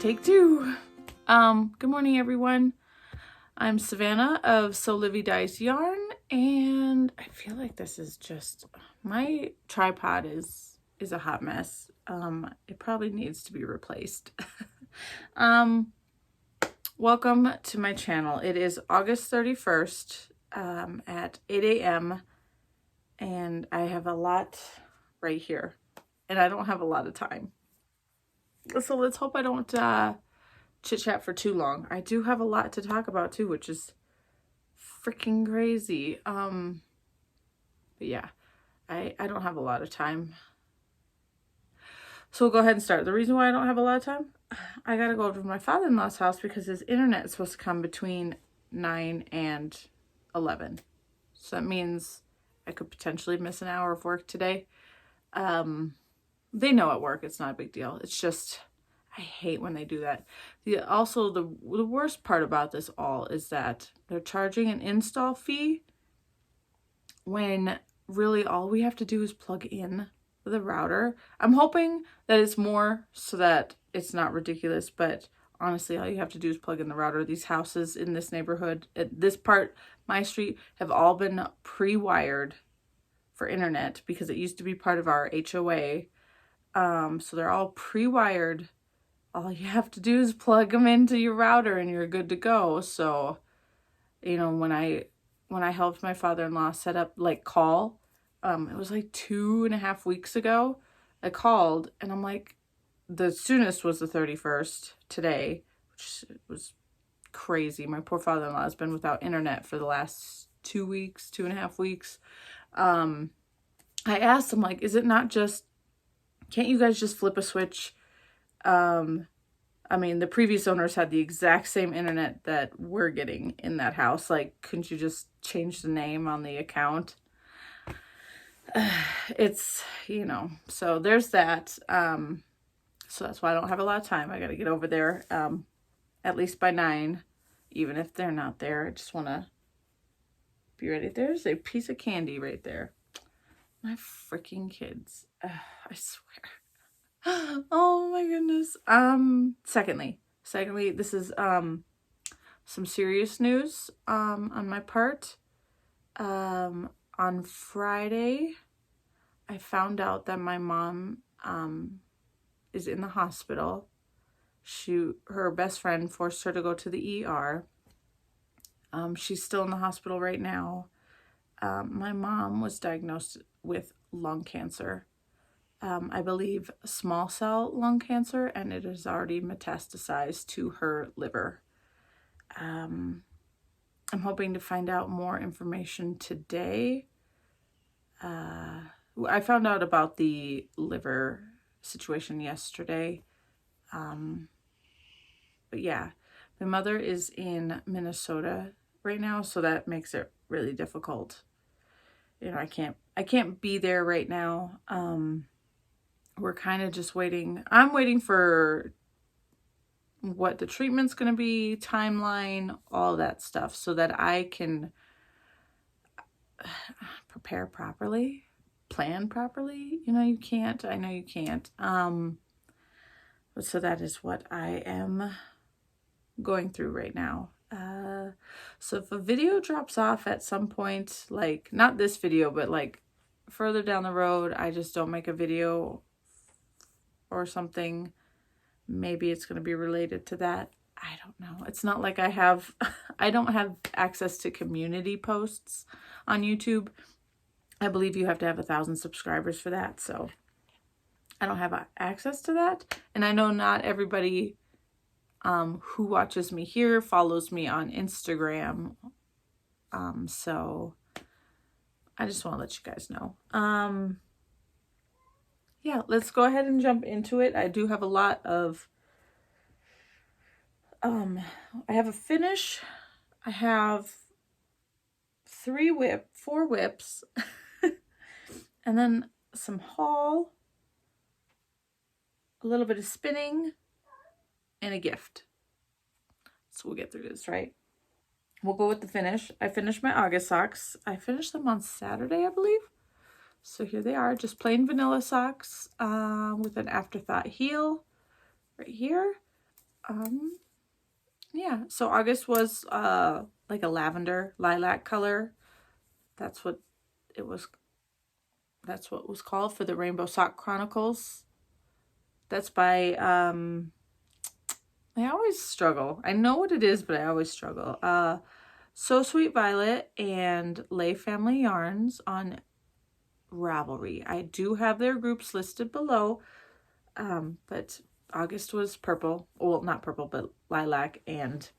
Take two. Good morning, everyone. I'm Savannah of Sewlivi Dyes Yarn, and I feel like this is just, my tripod is a hot mess. It probably needs to be replaced. Welcome to my channel. It is August 31st at 8 a.m. and I have a lot right here, and I don't have a lot of time. So let's hope I don't chit chat for too long. I do have a lot to talk about too, which is freaking crazy. But yeah, I don't have a lot of time. So we'll go ahead and start. The reason why I don't have a lot of time, I gotta go over to my father-in-law's house because his internet is supposed to come between 9 and 11. So that means I could potentially miss an hour of work today. They know at work it's not a big deal. It's just, I hate when they do that. Also, the worst part about this all is that they're charging an install fee when really all we have to do is plug in the router. I'm hoping that it's more so that it's not ridiculous, but honestly, all you have to do is plug in the router. These houses in this neighborhood, at this part, my street, have all been pre-wired for internet because it used to be part of our HOA. So they're all pre-wired. All you have to do is plug them into your router and you're good to go. So, you know, when I helped my father-in-law set up call, it was like 2.5 weeks ago, I called and I'm like, the soonest was the 31st today, which was crazy. My poor father-in-law has been without internet for the last 2 weeks, 2.5 weeks. I asked him, like, is it not just, can't you guys just flip a switch? I mean, the previous owners had the exact same internet that we're getting in that house. Like, couldn't you just change the name on the account? It's, you know, so there's that. So that's why I don't have a lot of time. I got to get over there at least by 9, even if they're not there. I just want to be ready. There's a piece of candy right there. My freaking kids. I swear. Oh my goodness. Secondly, this is some serious news on my part. On Friday, I found out that my mom is in the hospital. Her best friend forced her to go to the ER. She's still in the hospital right now. My mom was diagnosed with lung cancer. I believe small cell lung cancer, and it has already metastasized to her liver. I'm hoping to find out more information today. I found out about the liver situation yesterday. But yeah, my mother is in Minnesota right now, so that makes it really difficult. You know, I can't be there right now. We're kind of just waiting. I'm waiting for what the treatment's going to be, timeline, all that stuff, so that I can prepare properly, plan properly. You know, you can't. I know you can't. But so that is what I am going through right now. So if a video drops off at some point, like not this video, but like further down the road, I just don't make a video or something, maybe it's going to be related to that. I don't know. It's not like I don't have access to community posts on YouTube. I believe you have to have 1,000 subscribers for that. So I don't have access to that. And I know not everybody who watches me here follows me on Instagram. So I just want to let you guys know. Yeah, let's go ahead and jump into it. I do have a lot of, I have a finish. I have 4 whips, and then some haul, a little bit of spinning, and a gift. So we'll get through this, right? We'll go with the finish. I finished my August socks. I finished them on Saturday, I believe. So here they are, just plain vanilla socks with an afterthought heel right here. yeah, so August was like a lavender lilac color. That's what it was. That's what it was called for the Rainbow Sock Chronicles. That's by I always struggle. I know what it is, but I always struggle. So Sweet Violet and Lay Family Yarns on Ravelry. I do have their groups listed below, but August was purple. Well, not purple, but lilac and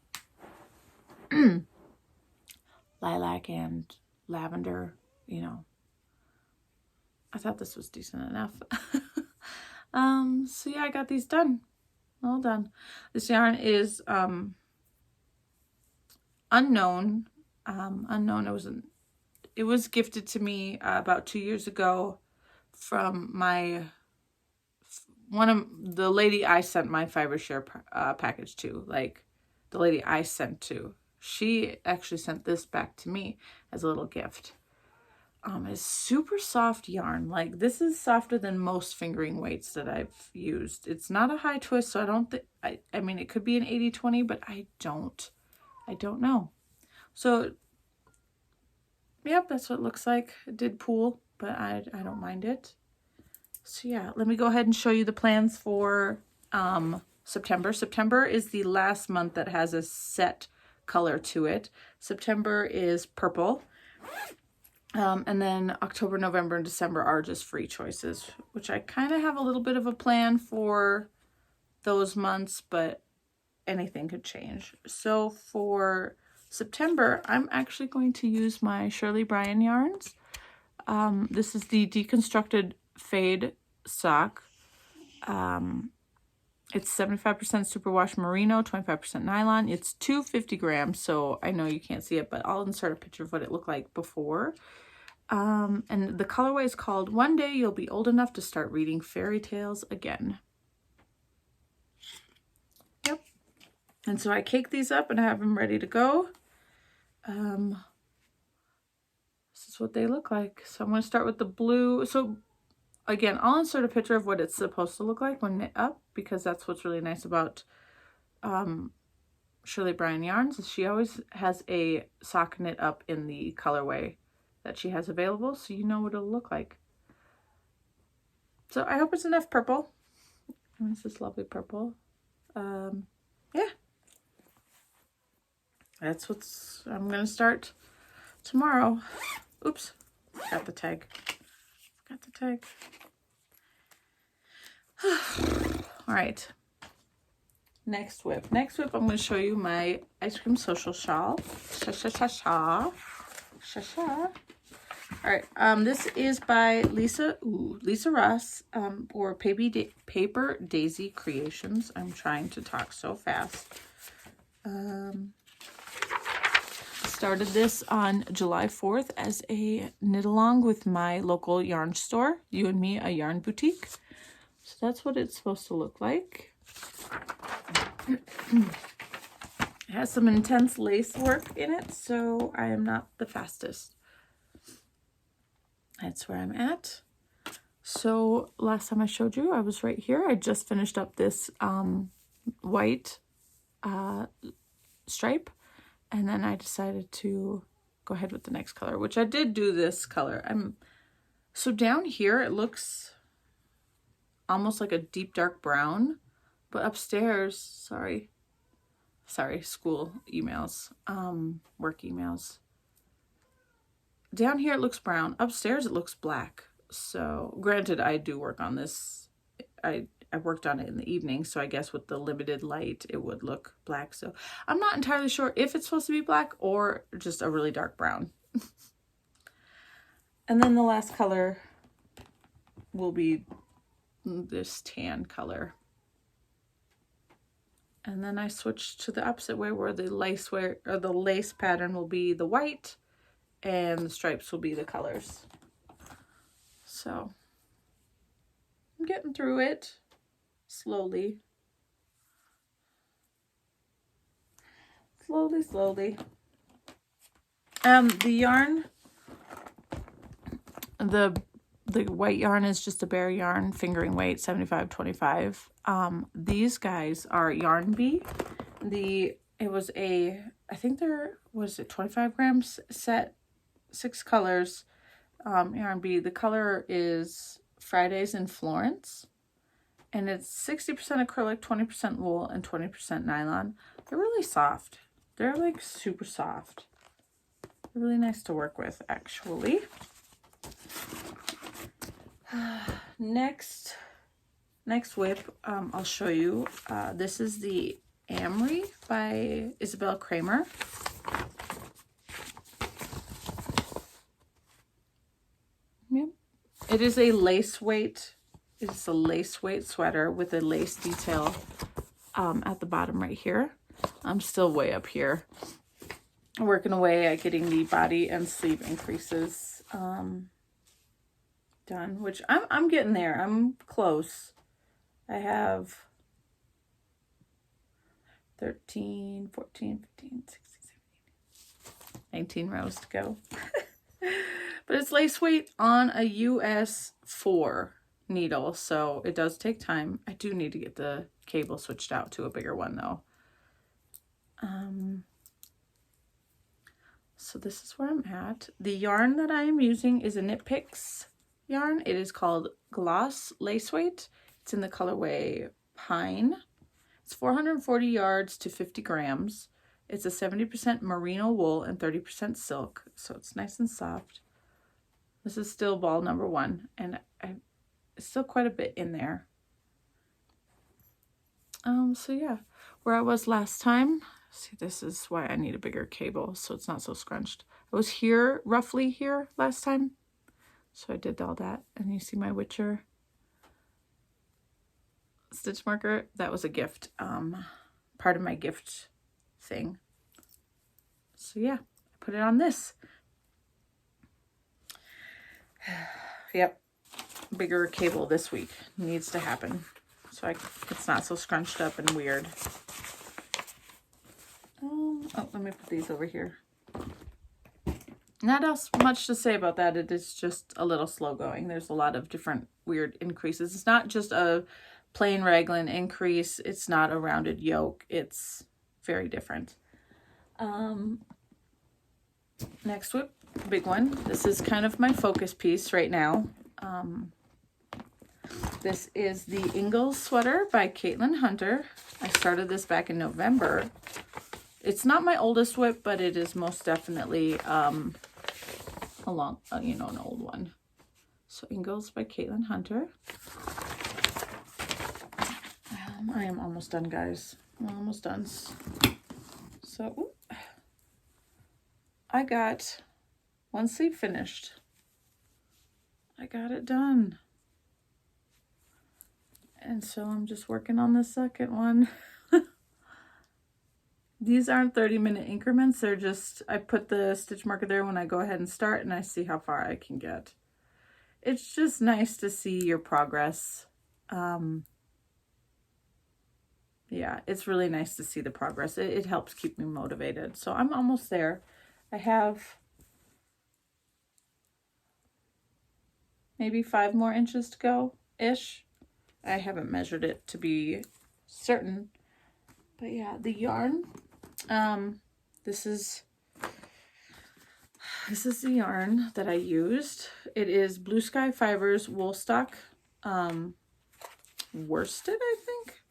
lilac and lavender, you know. I thought this was decent enough. So yeah, I got these done. All done. This yarn is unknown. Unknown. It was gifted to me about 2 years ago from one of the lady I sent my fiber share package to, like the lady I sent to. She actually sent this back to me as a little gift. It's super soft yarn. Like, this is softer than most fingering weights that I've used. It's not a high twist, so I don't think, I mean, it could be an 80-20, but I don't know. So, yep, that's what it looks like. It did pool, but I don't mind it. So yeah, let me go ahead and show you the plans for September. September is the last month that has a set color to it. September is purple. And then October, November, and December are just free choices, which I kind of have a little bit of a plan for those months, but anything could change. So for September, I'm actually going to use my Shirley Bryan yarns. This is the deconstructed fade sock. It's 75% superwash merino, 25% nylon. It's 250 grams, so I know you can't see it, but I'll insert a picture of what it looked like before. And the colorway is called One Day You'll Be Old Enough to Start Reading Fairy Tales Again. Yep. And so I cake these up and I have them ready to go. This is what they look like. So I'm going to start with the blue. So again, I'll insert a picture of what it's supposed to look like when knit up, because that's what's really nice about Shirley Bryan yarns, is she always has a sock knit up in the colorway that she has available, so you know what it'll look like. So I hope it's enough purple. And it's this lovely purple. Yeah. That's what's, I'm going to start tomorrow. Oops, got the tag. Got the tag. All right. Next whip. Next whip, I'm going to show you my ice cream social shawl. All right, this is by Lisa Ross, or Paper Daisy Creations. I'm trying to talk so fast. Started this on July 4th as a knit along with my local yarn store, You and Me, a yarn boutique. So that's what it's supposed to look like. It has some intense lace work in it, so I am not the fastest. That's where I'm at. So last time I showed you, I was right here. I just finished up this white stripe, and then I decided to go ahead with the next color, which I did do this color. So down here it looks almost like a deep dark brown, but upstairs, sorry, school emails, work emails. Down here it looks brown. Upstairs it looks black. So granted, I do work on this. I worked on it in the evening, so I guess with the limited light it would look black. So I'm not entirely sure if it's supposed to be black or just a really dark brown. And then the last color will be this tan color. And then I switched to the opposite way, where the lace pattern will be the white and the stripes will be the colors. So I'm getting through it slowly. Slowly. The yarn, the The white yarn is just a bare yarn, fingering weight 75-25. These guys are Yarn Bee. It was a, I think there was it 25 grams set, 6 colors. Yarn Bee. The color is Fridays in Florence, and it's 60% acrylic, 20% wool, and 20% nylon. They're really soft. They're like super soft. They're really nice to work with, actually. Next whip, I'll show you. This is the Amory by Isabel Kramer. Yep. It is a lace weight. It's a lace weight sweater with a lace detail at the bottom right here. I'm still way up here, working away at getting the body and sleeve increases done, which I'm getting there. I'm close. I have 13, 14, 15, 16, 17, 19 rows to go. But it's lace weight on a US 4 needle, so it does take time. I do need to get the cable switched out to a bigger one though. So this is where I'm at. The yarn that I am using is a Knit Picks yarn. It is called Gloss Lace Weight. It's in the colorway Pine. It's 440 yards to 50 grams. It's a 70% merino wool and 30% silk, so it's nice and soft. This is still ball number 1, and it's still quite a bit in there. So yeah, where I was last time, see, this is why I need a bigger cable so it's not so scrunched. I was here, roughly here last time, so I did all that. And you see my Witcher stitch marker. That was a gift, part of my gift thing. So yeah, I put it on this. Yep, bigger cable this week needs to happen, so it's not so scrunched up and weird. Oh, let me put these over here. Not else much to say about that. It is just a little slow going. There's a lot of different weird increases. It's not just a plain raglan increase. It's not a rounded yoke. It's very different. Next whip, big one. This is kind of my focus piece right now. This is the Ingalls sweater by Caitlin Hunter. I started this back in November. It's not my oldest whip, but it is most definitely an old one. So Ingalls by Caitlin Hunter. I am almost done, guys. I'm almost done. So I got one sleeve finished. I got it done. And so I'm just working on the second one. These aren't 30-minute increments. They're just, I put the stitch marker there when I go ahead and start, and I see how far I can get. It's just nice to see your progress. Yeah, it's really nice to see the progress. It helps keep me motivated. So I'm almost there. I have maybe 5 more inches to go-ish. I haven't measured it to be certain. But yeah, the yarn, this is the yarn that I used. It is Blue Sky Fibers Woolstock worsted, I think.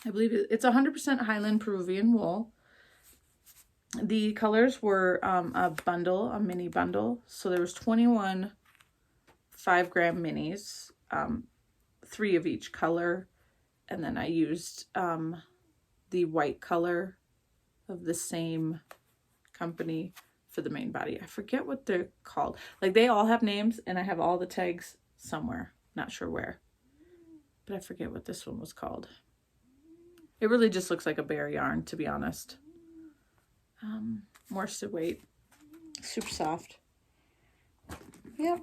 I believe it's 100% Highland Peruvian wool. The colors were a mini bundle. So there was 21 5-gram minis, 3 of each color. And then I used the white color of the same company for the main body. I forget what they're called. Like, they all have names, and I have all the tags somewhere. Not sure where. But I forget what this one was called. It really just looks like a bare yarn, to be honest. Worsted weight. Super soft. Yep.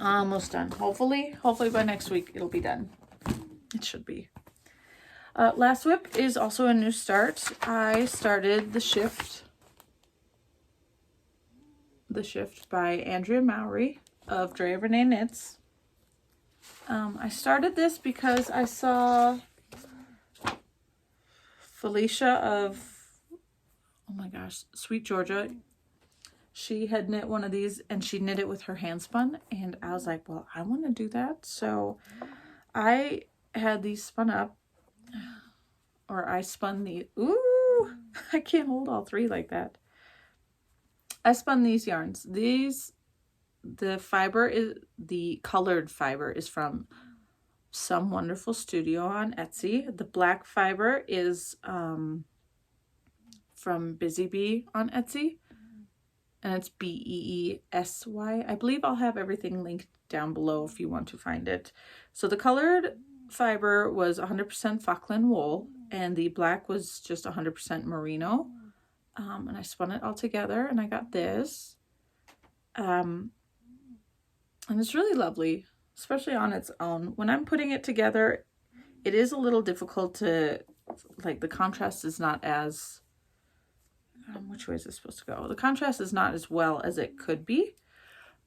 Almost done. Hopefully by next week it'll be done. It should be. Last whip is also a new start. I started the shift The Shift by Andrea Mowry of Drea Renee Knits. I started this because I saw Felicia of, oh my gosh, Sweet Georgia. She had knit one of these and she knit it with her hand spun, and I was like, well, I want to do that. So I had these spun up, or I spun the, ooh, I can't hold all three like that. I spun these yarns. These, the fiber is, the colored fiber is from Some Wonderful Studio on Etsy. The black fiber is from Busy Bee on Etsy, and it's Beesy. I believe I'll have everything linked down below if you want to find it. So the colored fiber was 100% Falkland wool, and the black was just 100% merino. And I spun it all together, and I got this. And it's really lovely, especially on its own. When I'm putting it together, it is a little difficult to, like, the contrast is not as, which way is this supposed to go? The contrast is not as well as it could be,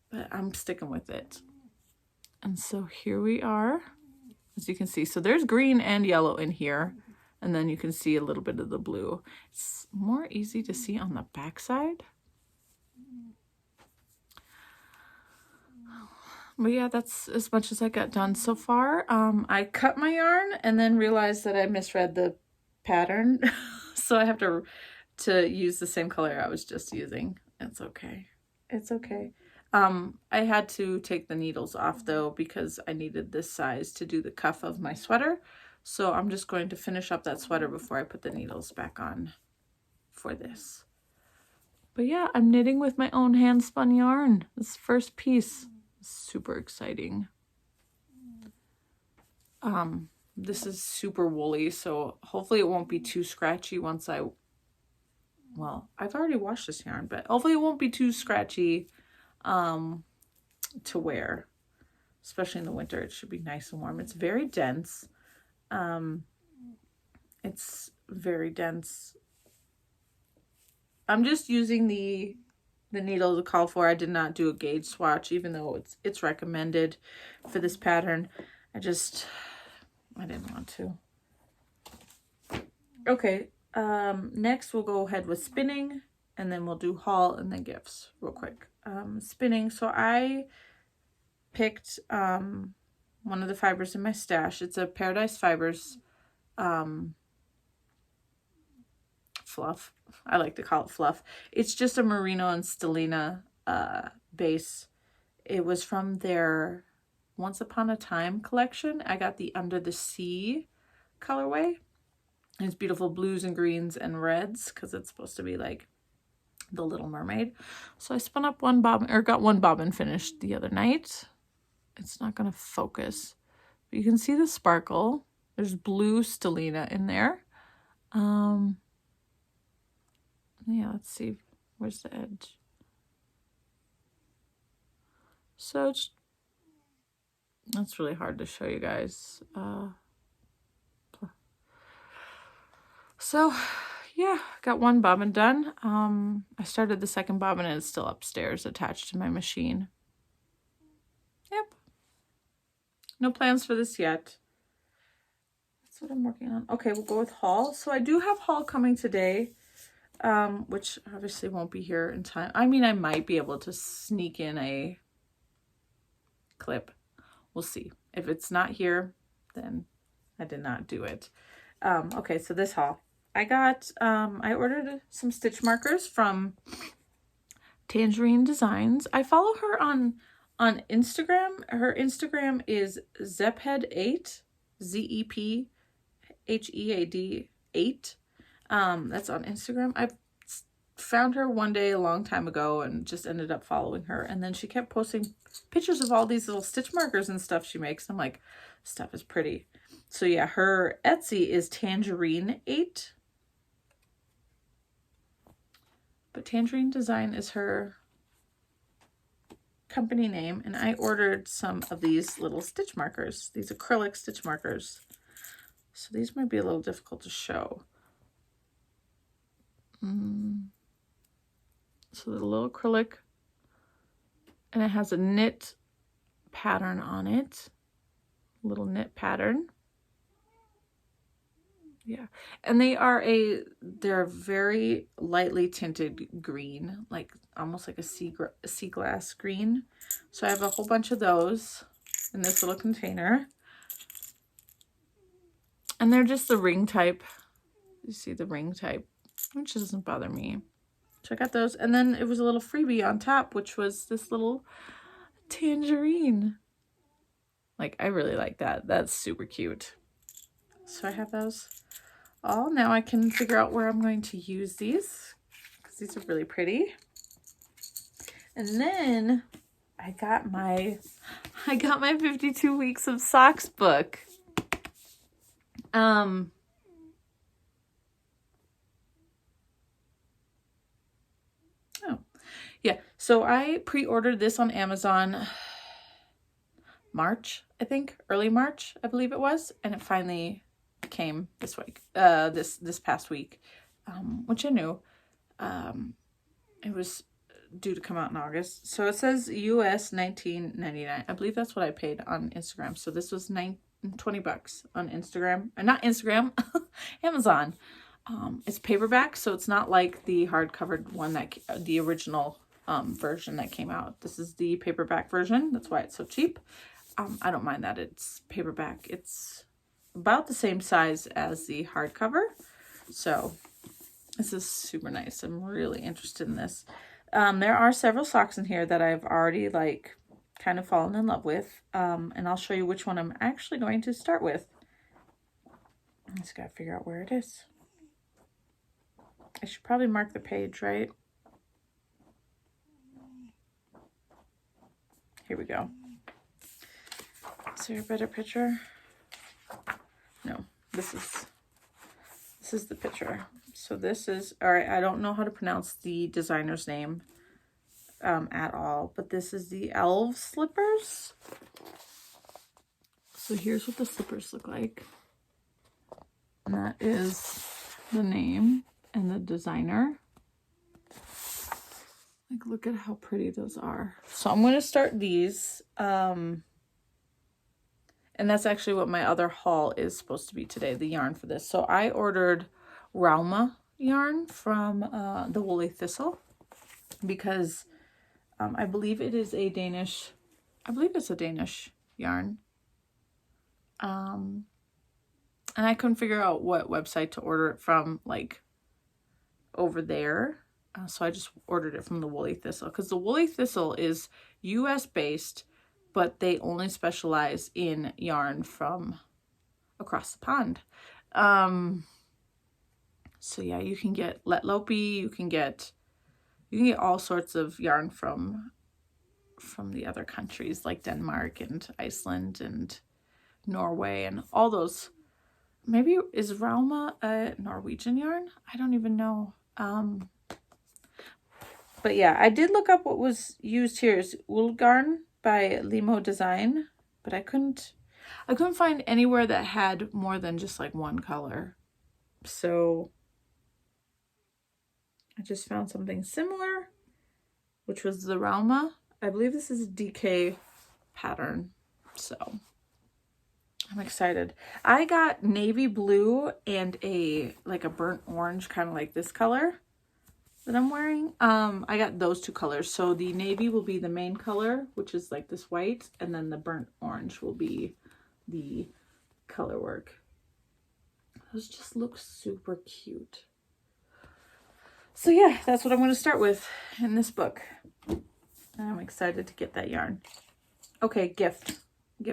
but I'm sticking with it. And so here we are, as you can see. So there's green and yellow in here, and then you can see a little bit of the blue. It's more easy to see on the back side. But yeah, that's as much as I got done so far. I cut my yarn and then realized that I misread the pattern. So I have to use the same color I was just using. It's okay. It's okay. I had to take the needles off though, because I needed this size to do the cuff of my sweater. So I'm just going to finish up that sweater before I put the needles back on for this. But yeah, I'm knitting with my own hand spun yarn. This first piece. Super exciting. This is super woolly, so hopefully it won't be too scratchy once well, I've already washed this yarn, but hopefully it won't be too scratchy to wear, especially in the winter. It should be nice and warm. It's very dense. It's very dense. I'm just using the needle to call for. I did not do a gauge swatch, even though it's recommended for this pattern. I didn't want to. Okay, next we'll go ahead with spinning, and then we'll do haul and then gifts real quick. Spinning, so I picked one of the fibers in my stash. It's a Paradise Fibers fluff. I like to call it fluff. It's just a merino and stellina base. It was from their Once Upon a Time collection. I got the Under the Sea colorway. It's beautiful blues and greens and reds, because it's supposed to be like the Little Mermaid. So I spun up one bobbin, or got one bobbin finished the other night. It's not going to focus, but you can see the sparkle. There's blue stellina in there. Yeah, let's see. Where's the edge? So that's really hard to show you guys. So yeah, got one bobbin done. I started the second bobbin and it's still upstairs attached to my machine. Yep. No plans for this yet. That's what I'm working on. Okay, we'll go with haul. So I do have haul coming today. Which obviously won't be here in time. I mean, I might be able to sneak in a clip. We'll see. If it's not here, then I did not do it. Okay, so this haul. I got, I ordered some stitch markers from Tangerine Designs. I follow her on Instagram. Her Instagram is Zephead8, Zephead 8. That's on Instagram. I found her one day a long time ago and just ended up following her. And then she kept posting pictures of all these little stitch markers and stuff she makes. I'm like, stuff is pretty. So yeah, her Etsy is Tangerine8. But Tangerine Design is her company name. And I ordered some of these little stitch markers, these acrylic stitch markers. So these might be a little difficult to show. So the little acrylic And it has a knit pattern on it. Little knit pattern. Yeah. And they're very lightly tinted green, like almost like a sea glass green. So I have a whole bunch of those in this little container. And they're just the ring type. You see the ring type, which doesn't bother me. So I got those. And then it was a little freebie on top, which was this little tangerine. Like, I really like that. That's super cute. So I have those all. Now I can figure out where I'm going to use these, because these are really pretty. And then I got my 52 weeks of socks book. Oh, yeah. So I pre-ordered this on Amazon March, I think, early March, I believe it was, and it finally came this week, this past week, which I knew. It was due to come out in August. So it says US $19.99. I believe that's what I paid on Instagram. So this was $20 on Instagram, not Instagram, Amazon. It's paperback, so it's not like the hardcover one the original version that came out. This is the paperback version. That's why it's so cheap. I don't mind that it's paperback. It's about the same size as the hardcover. So this is super nice. I'm really interested in this. There are several socks in here that I've already like kind of fallen in love with. And I'll show you which one I'm actually going to start with. I just gotta figure out where it is. I should probably mark the page, right? Here we go. Is there a better picture? No, this is the picture. So this is, all right, I don't know how to pronounce the designer's name at all, but this is the Elves Slippers. So here's what the slippers look like. And that is the name and the designer. Like, look at how pretty those are. So I'm going to start these. And that's actually what my other haul is supposed to be today, the yarn for this. So I ordered Realma yarn from the Woolly Thistle, because I believe it is a Danish, yarn. And I couldn't figure out what website to order it from, like, over there. So I just ordered it from the Woolly Thistle, because the Woolly Thistle is US based, but they only specialize in yarn from across the pond. So yeah, you can get Letlopi, you can get all sorts of yarn from the other countries, like Denmark and Iceland and Norway and all those. Maybe is Realma a Norwegian yarn? I don't even know. But yeah, I did look up what was used here is Ullgarn by Limo Design, but I couldn't find anywhere that had more than just like one color. So I just found something similar, which was the Realma. I believe this is a DK pattern. So I'm excited. I got navy blue and a burnt orange, kind of like this color that I'm wearing. I got those two colors. So the navy will be the main color, which is like this white, and then the burnt orange will be the color work. Those just look super cute. So yeah, that's what I'm going to start with in this book. And I'm excited to get that yarn. Okay, gift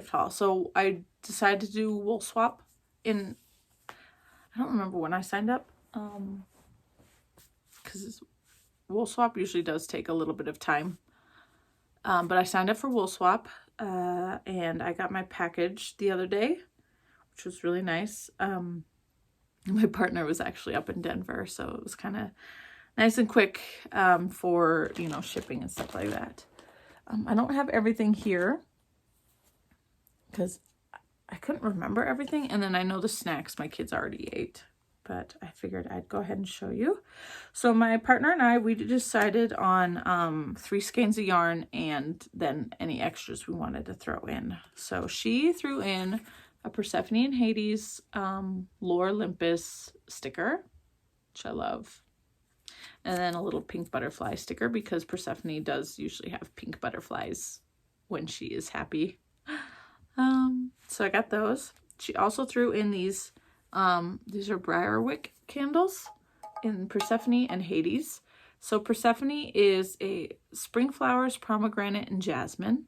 haul. So I decided to do wool swap in, I don't remember when I signed up. Because wool swap usually does take a little bit of time. But I signed up for wool swap, and I got my package the other day, which was really nice. My partner was actually up in Denver, so it was kind of nice and quick for, shipping and stuff like that. I don't have everything here because I couldn't remember everything. And then I know the snacks my kids already ate. but I figured I'd go ahead and show you. So my partner and I, we decided on 3 skeins of yarn and then any extras we wanted to throw in. So she threw in a Persephone and Hades Lore Olympus sticker, which I love. And then a little pink butterfly sticker because Persephone does usually have pink butterflies when she is happy. So I got those. She also threw in these are Briarwick candles in Persephone and Hades. So Persephone is a spring flowers, pomegranate, and jasmine.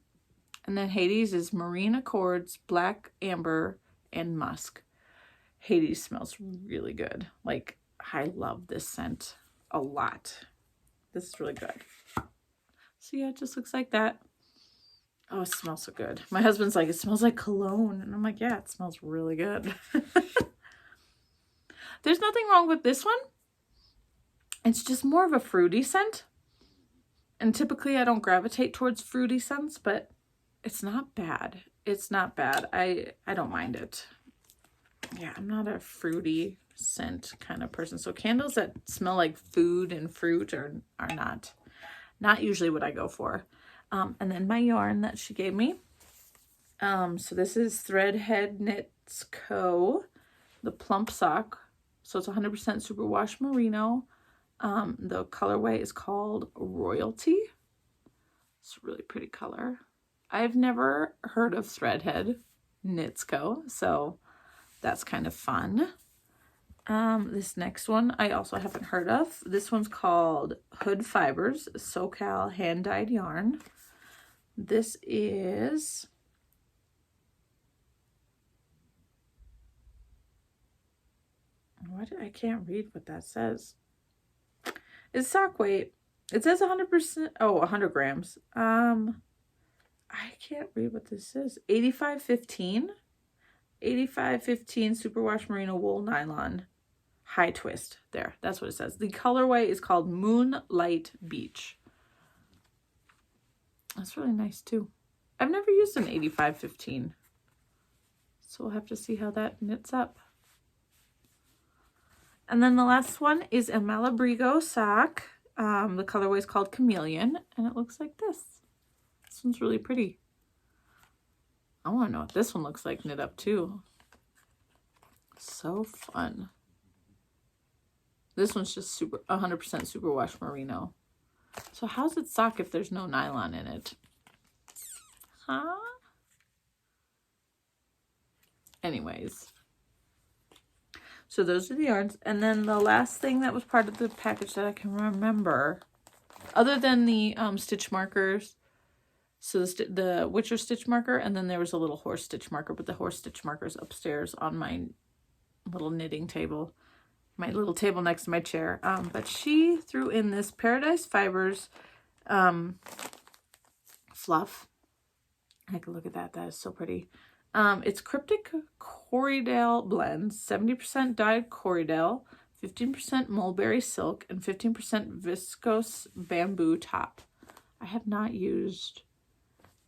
And then Hades is marine accords, black amber, and musk. Hades smells really good. Like, I love this scent a lot. This is really good. So yeah, it just looks like that. Oh, it smells so good. My husband's like, it smells like cologne. And I'm like, yeah, it smells really good. There's nothing wrong with this one. It's just more of a fruity scent. And typically I don't gravitate towards fruity scents, but it's not bad. It's not bad. I don't mind it. Yeah, I'm not a fruity scent kind of person. So candles that smell like food and fruit are not usually what I go for. And then my yarn that she gave me. So this is Threadhead Knits Co. The plump sock. So it's 100% superwash merino. The colorway is called Royalty. It's a really pretty color. I've never heard of Threadhead Knits Co. So that's kind of fun. This next one I also haven't heard of. This one's called Hood Fibers SoCal Hand Dyed Yarn. This is I can't read what that says. It's sock weight. It says 100%. Oh, 100 grams. I can't read what this is. 8515. 8515 superwash merino wool nylon high twist. There, that's what it says. The colorway is called Moonlight Beach. That's really nice too. I've never used an 8515, so we'll have to see how that knits up. And then the last one is a Malabrigo sock. The colorway is called Chameleon, and it looks like this. This one's really pretty. I want to know what this one looks like knit up too. So fun. This one's just 100% superwash merino. So how's it sock if there's no nylon in it? Huh? Anyways. So those are the yarns. And then the last thing that was part of the package that I can remember, other than the stitch markers, so the Witcher stitch marker, and then there was a little horse stitch marker, but the horse stitch marker is upstairs on my little knitting table, my little table next to my chair. But she threw in this Paradise Fibers fluff. I can look at that. That is so pretty. It's Cryptic Corriedale blend, 70% dyed Corriedale, 15% mulberry silk, and 15% viscose bamboo top. I have not used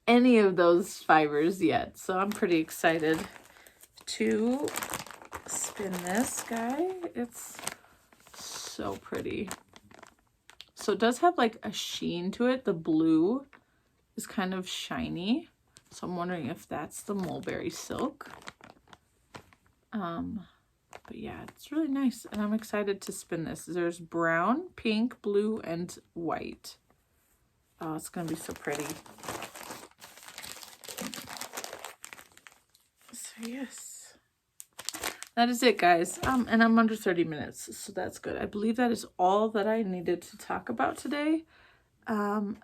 any of those fibers yet, so I'm pretty excited to spin this guy. It's so pretty. So it does have like a sheen to it. The blue is kind of shiny, so I'm wondering if that's the mulberry silk. But yeah, it's really nice, and I'm excited to spin this. There's brown, pink, blue, and white. Oh, it's gonna be so pretty. So yes, that is it, guys. And I'm under 30 minutes, so that's good. I believe that is all that I needed to talk about today. And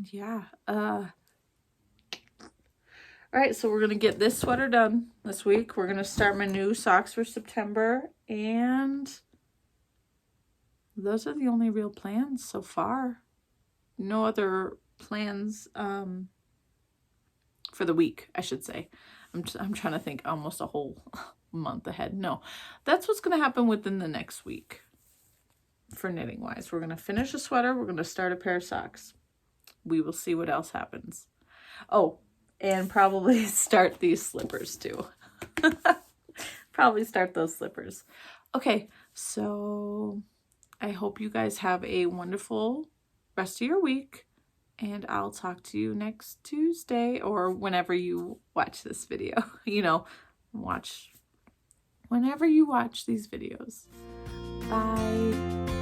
yeah, all right, so we're gonna get this sweater done this week. We're gonna start my new socks for September, and those are the only real plans so far. No other plans for the week, I should say. I'm trying to think almost a whole month ahead. No, that's what's going to happen within the next week for knitting wise. We're going to finish a sweater. We're going to start a pair of socks. We will see what else happens. Oh, and probably start these slippers too. Probably start those slippers. Okay, so I hope you guys have a wonderful rest of your week, and I'll talk to you next Tuesday or whenever you watch this video. You know, watch whenever you watch these videos. Bye.